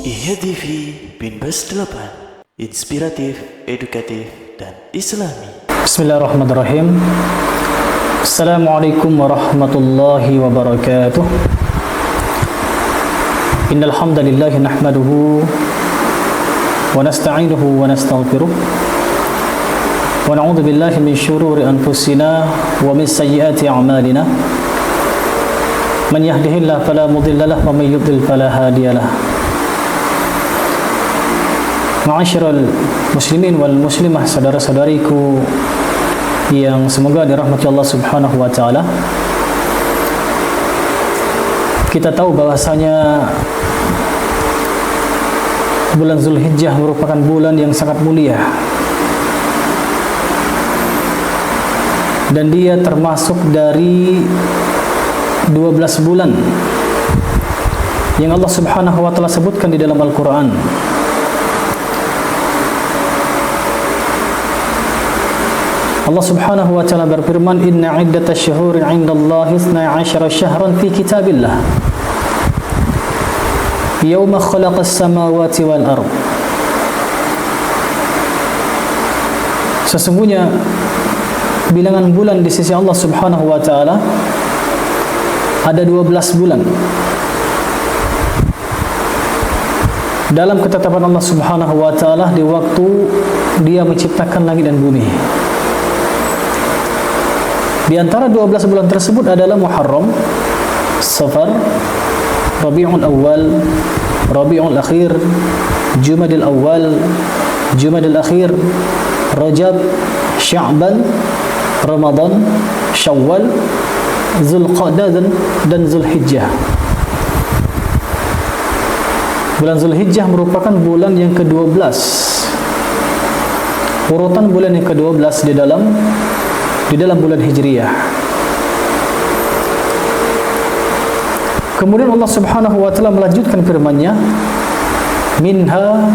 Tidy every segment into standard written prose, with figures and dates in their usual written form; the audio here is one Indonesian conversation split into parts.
Iya TV Binbas 8, inspiratif, edukatif, dan islami. Bismillahirrahmanirrahim. Assalamualaikum warahmatullahi wabarakatuh. Innal hamdalillah nahmaduhu wa nasta'inuhu wa nastaghfiruh wa na'udzu billahi min shururi anfusina wa min sayyiati a'malina. Man yahdihillahu fala mudilla lahu wa man yudlil fala hadiyalah. Ma'asyiral muslimin wal muslimah, saudara-saudariku yang semoga dirahmati Allah Subhanahu wa taala. Kita tahu bahwasanya bulan Zulhijjah merupakan bulan yang sangat mulia. Dan dia termasuk dari 12 bulan yang Allah Subhanahu wa taala sebutkan di dalam Al-Qur'an. Allah Subhanahu wa taala berfirman, "Inna 'iddatash syuhuri 'indallahi 12 syahran fi kitabillah. Yauma khalaqas samawati wal ardh." Sesungguhnya bilangan bulan di sisi Allah Subhanahu wa taala ada 12 bulan. Dalam ketetapan Allah Subhanahu wa taala di waktu Dia menciptakan langit dan bumi. Di antara 12 bulan tersebut adalah Muharram, Safar, Rabiul Awal, Rabiul Akhir, Jumadil Awal, Jumadil Akhir, Rajab, Sya'ban, Ramadan, Syawal, Zulqa'dah dan Zulhijjah. Bulan Zulhijjah merupakan bulan yang ke-12. Urutan bulan yang ke-12 di dalam bulan Hijriyah. Kemudian Allah Subhanahu wa taala melanjutkan firman-Nya, "Minha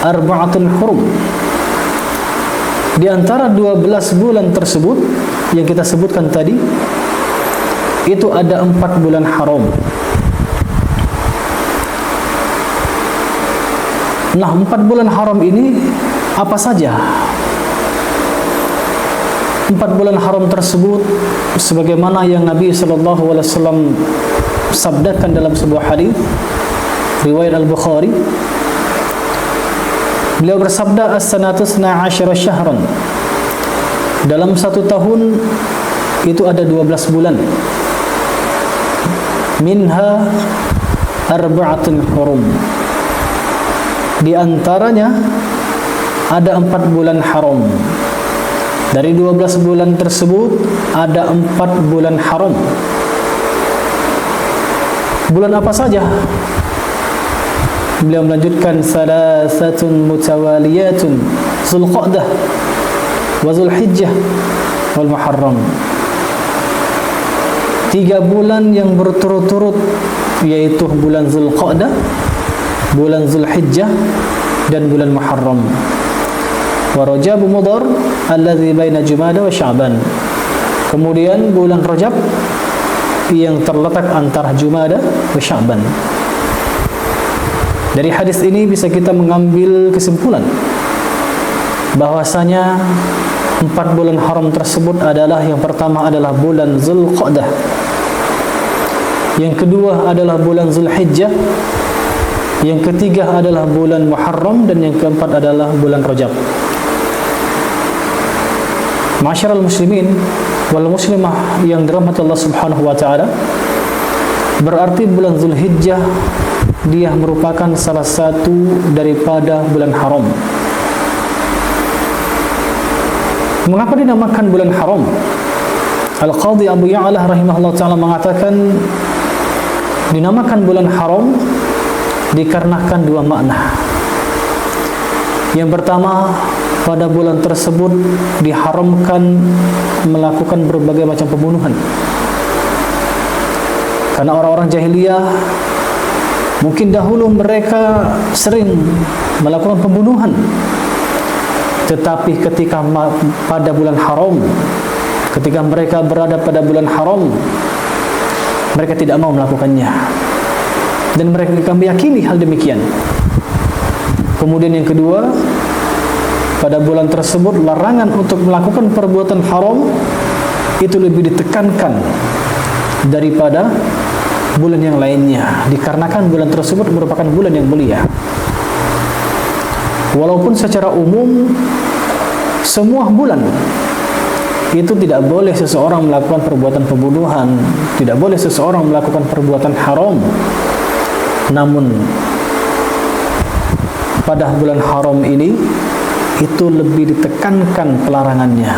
arba'atun hurum." Di antara 12 bulan tersebut yang kita sebutkan tadi, itu ada 4 bulan haram. Nah, 4 bulan haram ini apa saja? 4 bulan haram tersebut sebagaimana yang Nabi sallallahu alaihi wasallam sabdakan dalam sebuah hadis riwayat Al-Bukhari. Beliau bersabda, "As-sanatu 12 syahran." Dalam satu tahun itu ada 12 bulan. Minha arba'atun hurum. Di antaranya ada 4 bulan haram. Dari 12 bulan tersebut ada 4 bulan haram. Bulan apa saja? Beliau melanjutkan, "Salasatun mutawaliyatun, Zulqa'dah wa Zulhijjah wal Muharram." 3 bulan yang berturut-turut, yaitu bulan Zulqa'dah, bulan Zulhijjah, dan bulan Muharram. Wa Rajab Mudhar alladzi baina Jumada wa Sya'ban. Kemudian bulan Rajab yang terletak antara Jumada wa Sya'ban. Dari hadis ini bisa kita mengambil kesimpulan bahwasanya 4 bulan haram tersebut adalah, yang pertama adalah bulan Zulqa'dah, yang kedua adalah bulan Zulhijjah, yang ketiga adalah bulan Muharram, dan yang keempat adalah bulan Rajab. Ma'asyiral muslimin wal muslimah yang dirahmati Allah Subhanahu wa taala, berarti bulan Zulhijjah dia merupakan salah satu daripada bulan haram. Mengapa dinamakan bulan haram? Al-Qadhi Abu Ya'la rahimahullah taala mengatakan dinamakan bulan haram dikarenakan 2 makna. Yang pertama, pada bulan tersebut diharamkan melakukan berbagai macam pembunuhan. Karena orang-orang jahiliyah mungkin dahulu mereka sering melakukan pembunuhan, tetapi ketika pada bulan haram, ketika mereka berada pada bulan haram, mereka tidak mau melakukannya. dan mereka meyakini hal demikian. Kemudian yang kedua, pada bulan tersebut larangan untuk melakukan perbuatan haram itu lebih ditekankan daripada bulan yang lainnya, dikarenakan bulan tersebut merupakan bulan yang mulia. Walaupun secara umum semua bulan itu tidak boleh seseorang melakukan perbuatan pembunuhan, tidak boleh seseorang melakukan perbuatan haram, namun pada bulan haram ini itu lebih ditekankan pelarangannya.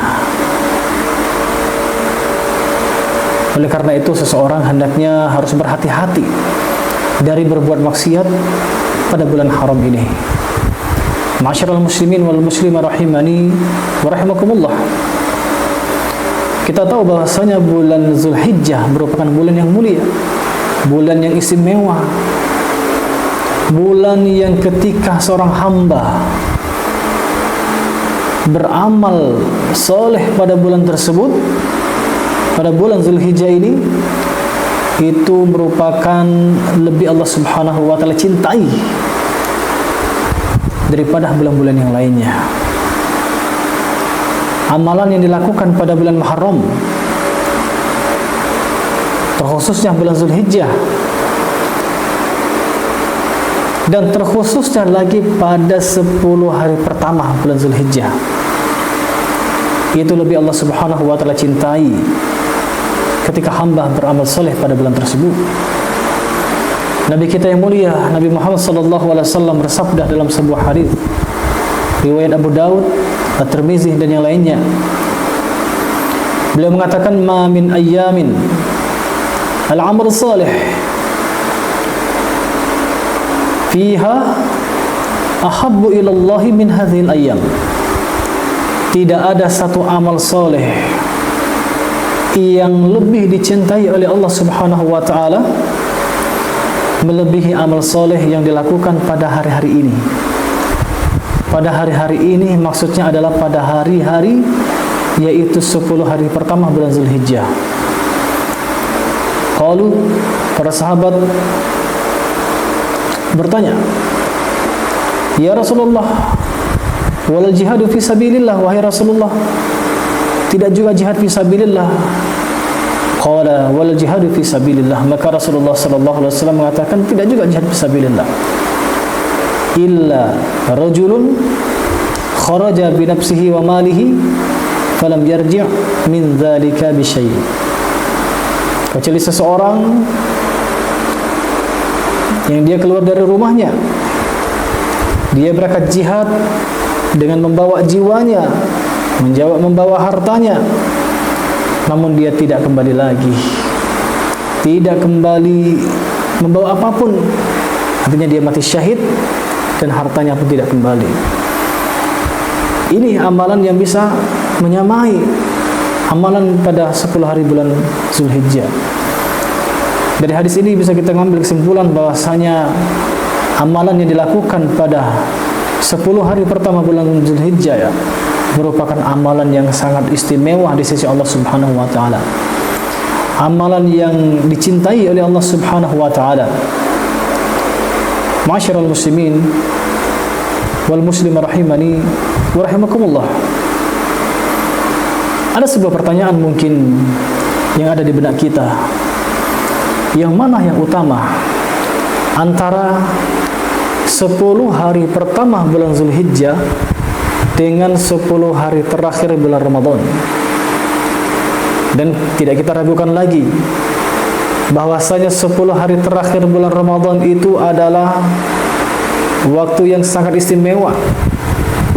Oleh karena itu seseorang hendaknya harus berhati-hati dari berbuat maksiat pada bulan haram ini. Ma'asyiral muslimin wal muslimah rahimani wa rahimakumullah. Kita tahu bahwasanya bulan Zulhijjah merupakan bulan yang mulia, bulan yang istimewa, bulan yang ketika seorang hamba beramal soleh pada bulan tersebut, pada bulan Zulhijjah ini, itu merupakan lebih Allah Subhanahu wa ta'ala cintai daripada bulan-bulan yang lainnya. Amalan yang dilakukan pada bulan Muharram, terkhususnya bulan Zulhijjah, dan terkhususnya lagi pada 10 hari pertama bulan Zulhijjah, itu lebih Allah Subhanahu wa ta'ala cintai ketika hamba beramal soleh pada bulan tersebut. Nabi kita yang mulia, Nabi Muhammad sallallahu alaihi wasallam bersabda dalam sebuah hadis riwayat Abu Daud, At-Tirmizi dan yang lainnya. Beliau mengatakan, "Ma min ayyamin al-amal salih fiha ahabbu ila Allah min hadhil ayyam." Tidak ada satu amal soleh yang lebih dicintai oleh Allah Subhanahu wa ta'ala melebihi amal soleh yang dilakukan pada hari-hari ini. Pada hari-hari ini maksudnya adalah pada hari-hari, yaitu 10 hari pertama bulan Zulhijjah. Qalu, para sahabat bertanya, "Ya Rasulullah, wal jihadu fi sabilillah?" Wahai Rasulullah, tidak juga jihad fi sabilillah? Qala wal jihadu fi sabilillah. Maka Rasulullah sallallahu alaihi wasallam mengatakan, tidak juga jihad fi sabilillah, illa rajulun kharaja bi nafsihi wa malihi falam yarji' min dzalika bi syai'. Kecuali seseorang yang dia keluar dari rumahnya, dia berangkat jihad dengan membawa jiwanya, membawa hartanya, namun dia tidak kembali lagi, tidak kembali membawa apapun, artinya dia mati syahid dan hartanya pun tidak kembali. Ini amalan yang bisa menyamai amalan pada 10 hari bulan Zulhijjah. Dari hadis ini bisa kita mengambil kesimpulan bahwasanya amalan yang dilakukan pada 10 hari pertama bulan Zulhijjah ya, merupakan amalan yang sangat istimewa di sisi Allah Subhanahu wa ta'ala, amalan yang dicintai oleh Allah Subhanahu wa ta'ala. Ma'asyiral muslimin wal muslimah rahimani wa rahimakumullah. Ada sebuah pertanyaan mungkin yang ada di benak kita, yang mana yang utama antara 10 hari pertama bulan Zulhijjah dengan 10 hari terakhir bulan Ramadan? Dan tidak kita ragukan lagi bahwasanya 10 hari terakhir bulan Ramadan itu adalah waktu yang sangat istimewa,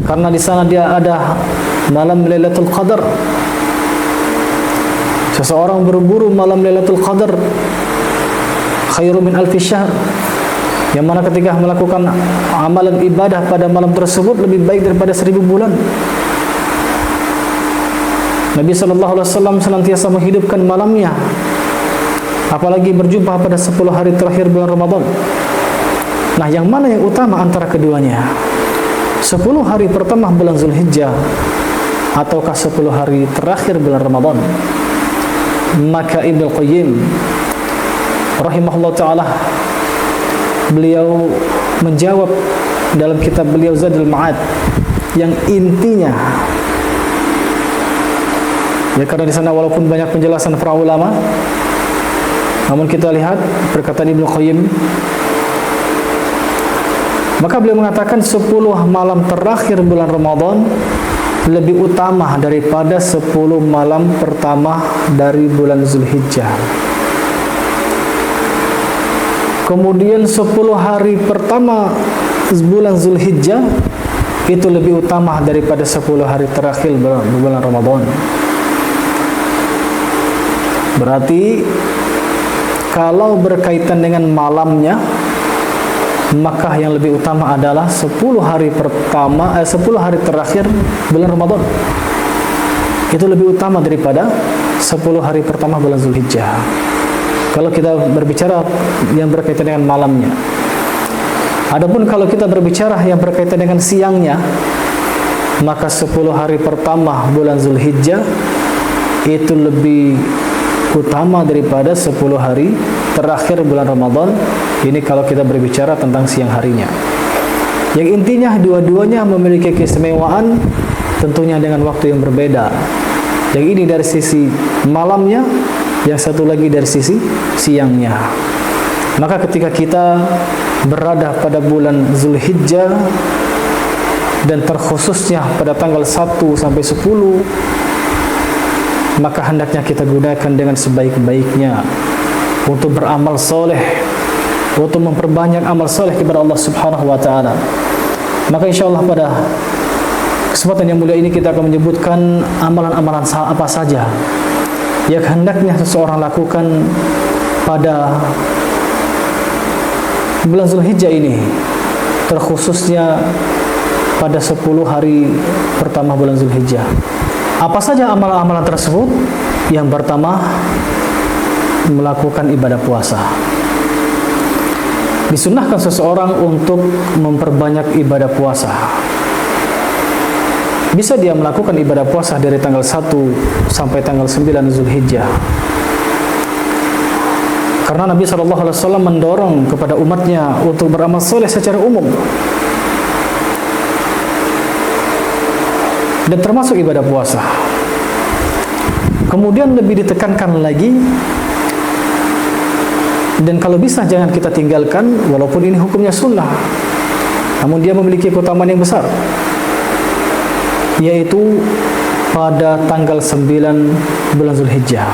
karena di sana dia ada malam Lailatul Qadar. Seseorang berburu malam Lailatul Qadar khairu min alfi syahr, yang mana ketika melakukan amalan ibadah pada malam tersebut lebih baik daripada 1000 bulan. Nabi SAW senantiasa menghidupkan malamnya, apalagi berjumpa pada 10 hari terakhir bulan Ramadan. Nah, yang mana yang utama antara keduanya? 10 hari pertama bulan Zulhijjah ataukah 10 hari terakhir bulan Ramadan? Maka Ibnu Qayyim rahimahullah ta'ala beliau menjawab dalam kitab beliau Zadul Ma'ad yang intinya, ya, karena di sana walaupun banyak penjelasan para ulama, namun kita lihat perkataan Ibnu Qayyim, maka beliau mengatakan 10 malam terakhir bulan Ramadan lebih utama daripada 10 malam pertama dari bulan Zulhijjah. Kemudian 10 hari pertama bulan Zulhijjah itu lebih utama daripada 10 hari terakhir bulan Ramadan. Berarti kalau berkaitan dengan malamnya, maka yang lebih utama adalah 10 hari pertama, 10 hari terakhir bulan Ramadan. Itu lebih utama daripada 10 hari pertama bulan Zulhijjah. Kalau kita berbicara yang berkaitan dengan malamnya. Adapun kalau kita berbicara yang berkaitan dengan siangnya, maka 10 hari pertama bulan Zulhijjah itu lebih utama daripada 10 hari terakhir bulan Ramadan. Ini kalau kita berbicara tentang siang harinya. Yang intinya dua-duanya memiliki keistimewaan, tentunya dengan waktu yang berbeda. Yang ini dari sisi malamnya, yang satu lagi dari sisi siangnya. Maka ketika kita berada pada bulan Zulhijjah dan terkhususnya pada tanggal 1 sampai 10, maka hendaknya kita gunakan dengan sebaik-baiknya untuk beramal soleh, untuk memperbanyak amal soleh kepada Allah Subhanahu wa ta'ala. Maka insyaallah pada kesempatan yang mulia ini kita akan menyebutkan amalan-amalan apa saja yang hendaknya seseorang lakukan pada bulan Zulhijjah ini, terkhususnya pada 10 hari pertama bulan Zulhijjah. Apa saja amalan-amalan tersebut? Yang pertama, melakukan ibadah puasa. Disunnahkan seseorang untuk memperbanyak ibadah puasa. Bisa dia melakukan ibadah puasa dari tanggal 1 sampai tanggal 9 Zulhijjah. Karena Nabi SAW mendorong kepada umatnya untuk beramal soleh secara umum. Dan termasuk ibadah puasa. Kemudian lebih ditekankan lagi, dan kalau bisa jangan kita tinggalkan, walaupun ini hukumnya sunnah, namun dia memiliki keutamaan yang besar, yaitu pada tanggal 9 bulan Zulhijjah.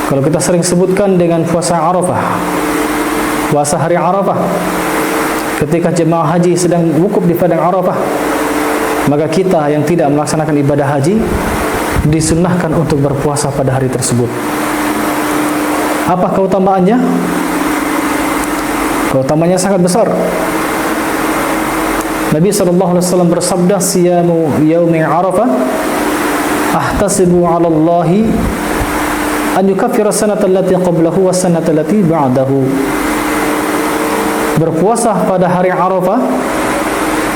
Kalau kita sering sebutkan dengan puasa Arafah, puasa hari Arafah, ketika jemaah haji sedang wukuf di padang Arafah, maka kita yang tidak melaksanakan ibadah haji disunnahkan untuk berpuasa pada hari tersebut. Apa keutamaannya? Keutamaannya sangat besar. Nabi SAW bersabda, "Siyamu yaumi Arafah ahtasibu 'ala Allahi an yukaffira sanata allati qablahu wa sanata allati ba'dahu." Berpuasa pada hari Arafah,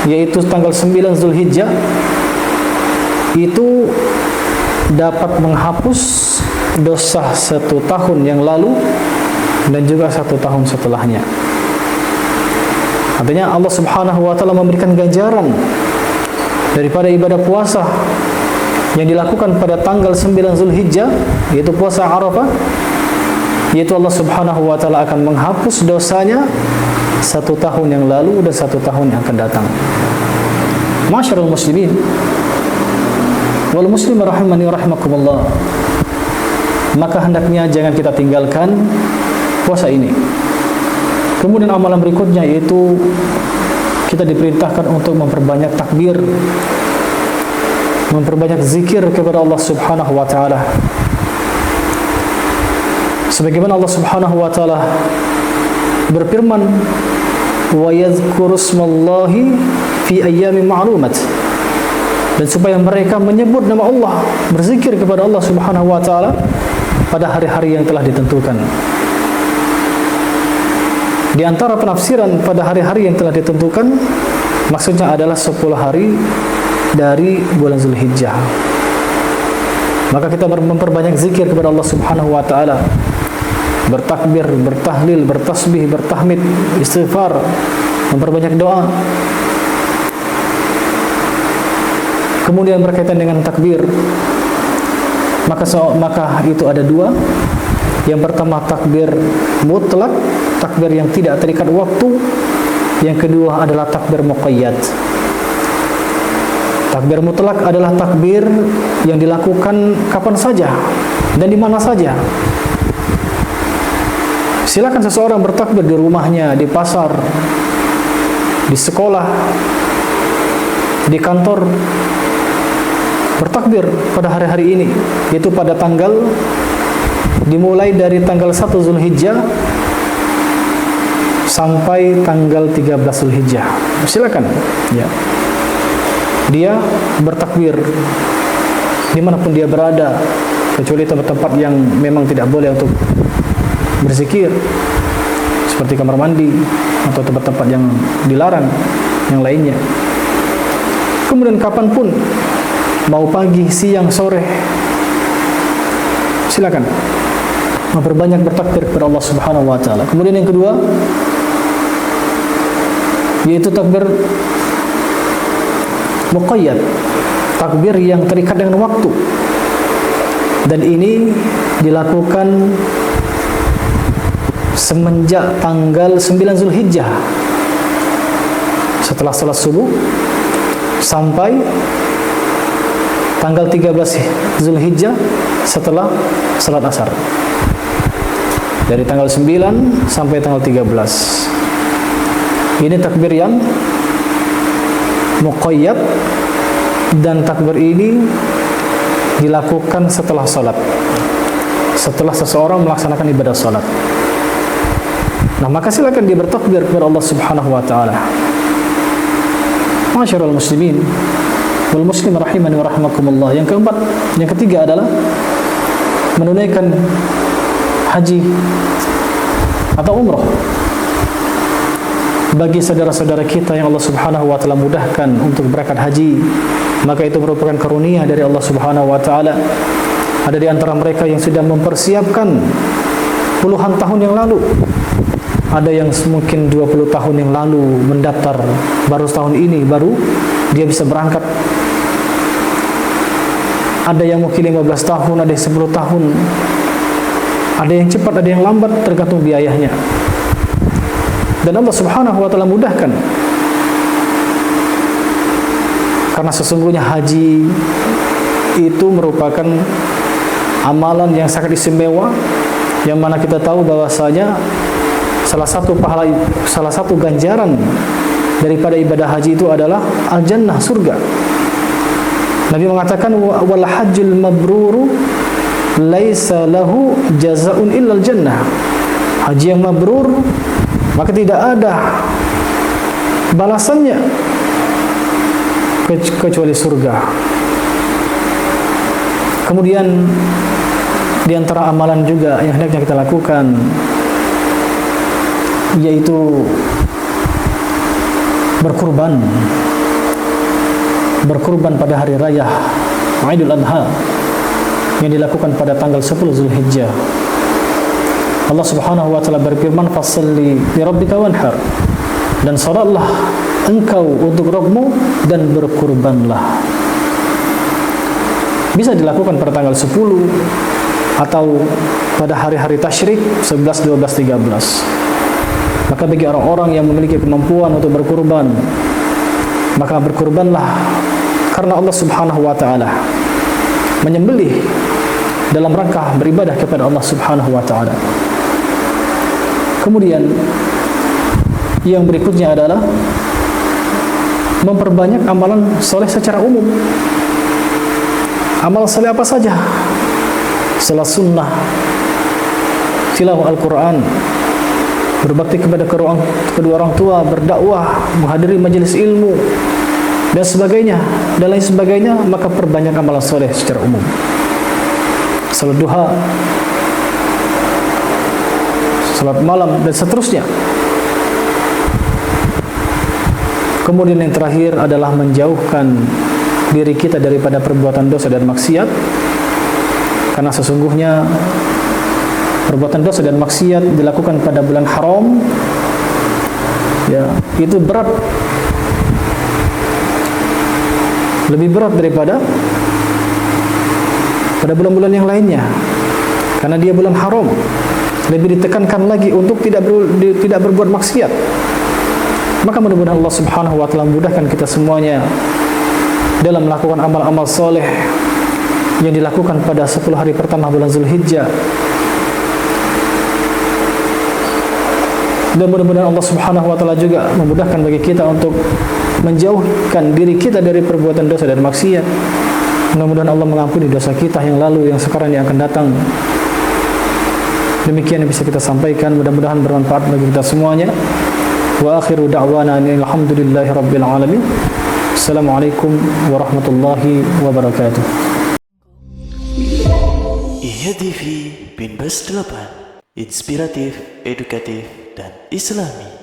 yaitu tanggal 9 Zulhijjah, itu dapat menghapus dosa 1 tahun yang lalu dan juga 1 tahun setelahnya. Artinya Allah Subhanahu wa ta'ala memberikan ganjaran daripada ibadah puasa yang dilakukan pada tanggal 9 Zulhijjah, yaitu puasa Arafah, yaitu Allah Subhanahu wa ta'ala akan menghapus dosanya 1 tahun yang lalu dan 1 tahun yang akan datang. Masyarul muslimin wal muslim rahimani wa rahimakumullah, maka hendaknya jangan kita tinggalkan puasa ini. Kemudian amalan berikutnya yaitu kita diperintahkan untuk memperbanyak takbir, memperbanyak zikir kepada Allah Subhanahu wa ta'ala. Sebagaimana Allah Subhanahu wa ta'ala berfirman, wa yadhkuru ismallahi fi ayyamin ma'lumat, dan supaya mereka menyebut nama Allah, berzikir kepada Allah Subhanahu wa ta'ala pada hari-hari yang telah ditentukan. Di antara penafsiran pada hari-hari yang telah ditentukan, maksudnya adalah 10 hari dari bulan Zulhijjah. Maka kita memperbanyak zikir kepada Allah Subhanahu wa ta'ala. bertakbir, bertahlil, bertasbih, bertahmid, istighfar, memperbanyak doa. Kemudian berkaitan dengan takbir, maka itu ada dua. Yang pertama takbir mutlak, takbir yang tidak terikat waktu. Yang kedua adalah takbir muqayyad. Takbir mutlak adalah takbir yang dilakukan kapan saja dan di mana saja. Silakan seseorang bertakbir di rumahnya, di pasar, di sekolah, di kantor, bertakbir pada hari-hari ini, yaitu pada tanggal, dimulai dari tanggal 1 Zulhijjah sampai tanggal 13 Zulhijjah. Silakan, ya. Dia bertakbir dimanapun dia berada, kecuali tempat-tempat yang memang tidak boleh untuk berzikir, seperti kamar mandi atau tempat-tempat yang dilarang yang lainnya. Kemudian kapanpun, mau pagi, siang, sore, silakan memperbanyak bertakbir kepada Allah Subhanahu wa taala. Kemudian yang kedua yaitu takbir muqayyad, takbir yang terikat dengan waktu, dan ini dilakukan semenjak tanggal 9 Zulhijjah setelah salat subuh sampai tanggal 13 Zulhijjah setelah salat asar. Dari tanggal 9 sampai tanggal 13. Ini takbir yang muqayyad, dan takbir ini dilakukan setelah salat, setelah seseorang melaksanakan ibadah salat. Nah, maka silakan dia bertakbir kepada Allah Subhanahu wa taala. Masyarul muslimin wal muslim rahimani wa rahimakumullah. Yang keempat, yang ketiga adalah menunaikan haji atau umrah. Bagi saudara-saudara kita yang Allah Subhanahu wa taala mudahkan untuk berangkat haji, maka itu merupakan karunia dari Allah Subhanahu wa taala. Ada di antara mereka yang sudah mempersiapkan puluhan tahun yang lalu. Ada yang mungkin 20 tahun yang lalu mendaftar, baru setahun ini baru dia bisa berangkat. Ada yang mungkin 15 tahun, ada yang 10 tahun. Ada yang cepat, ada yang lambat, tergantung biayanya. Dan Allah Subhanahu wa taala mudahkan. Karena sesungguhnya haji itu merupakan amalan yang sangat istimewa, yang mana kita tahu bahwasanya salah satu ganjaran daripada ibadah haji itu adalah al-jannah, surga. Nabi mengatakan wal hajjul mabrur laisa lahu jazaa'un illa al-jannah. Haji yang mabrur maka tidak ada balasannya kecuali surga. Kemudian di antara amalan juga yang hendaknya kita lakukan yaitu berkurban pada hari raya Idul Adha yang dilakukan pada tanggal 10 Zulhijjah. Allah Subhanahu wa taala berfirman, "Fasholli li rabbika wanhar." Dan salatlah engkau untuk Rabbmu dan berkurbanlah. Bisa dilakukan pada tanggal 10 atau pada hari-hari tasyrik 11, 12, 13. Maka bagi orang-orang yang memiliki kemampuan untuk berkurban, maka berkurbanlah, karena Allah Subhanahu wa taala menyembelih dalam rangka beribadah kepada Allah Subhanahu wa taala. Kemudian yang berikutnya adalah memperbanyak amalan soleh secara umum. Amal soleh apa saja? Salat sunnah, tilawah Al-Quran, berbakti kepada kedua orang tua, berdakwah, menghadiri majelis ilmu, dan sebagainya, dan lain sebagainya. Maka perbanyak amalan soleh secara umum. Salat duha, salat malam, dan seterusnya. Kemudian yang terakhir adalah menjauhkan diri kita daripada perbuatan dosa dan maksiat, karena sesungguhnya perbuatan dosa dan maksiat dilakukan pada bulan haram, ya, itu berat, lebih berat daripada pada bulan-bulan yang lainnya, karena dia bulan haram. Lebih ditekankan lagi untuk tidak berbuat maksiat. Maka mudah-mudahan Allah Subhanahu wa taala memudahkan kita semuanya dalam melakukan amal-amal soleh yang dilakukan pada 10 hari pertama bulan Zulhijjah. Dan mudah-mudahan Allah Subhanahu wa taala juga memudahkan bagi kita untuk menjauhkan diri kita dari perbuatan dosa dan maksiat. Mudah-mudahan Allah mengampuni dosa kita yang lalu, yang sekarang, yang akan datang. Demikian yang bisa kita sampaikan, mudah-mudahan bermanfaat bagi kita semuanya. Wa akhiru da'wana alhamdulillahi rabbil alamin. Assalamualaikum warahmatullahi wabarakatuh. Iya TV Binbas 8, inspiratif, edukatif, dan islami.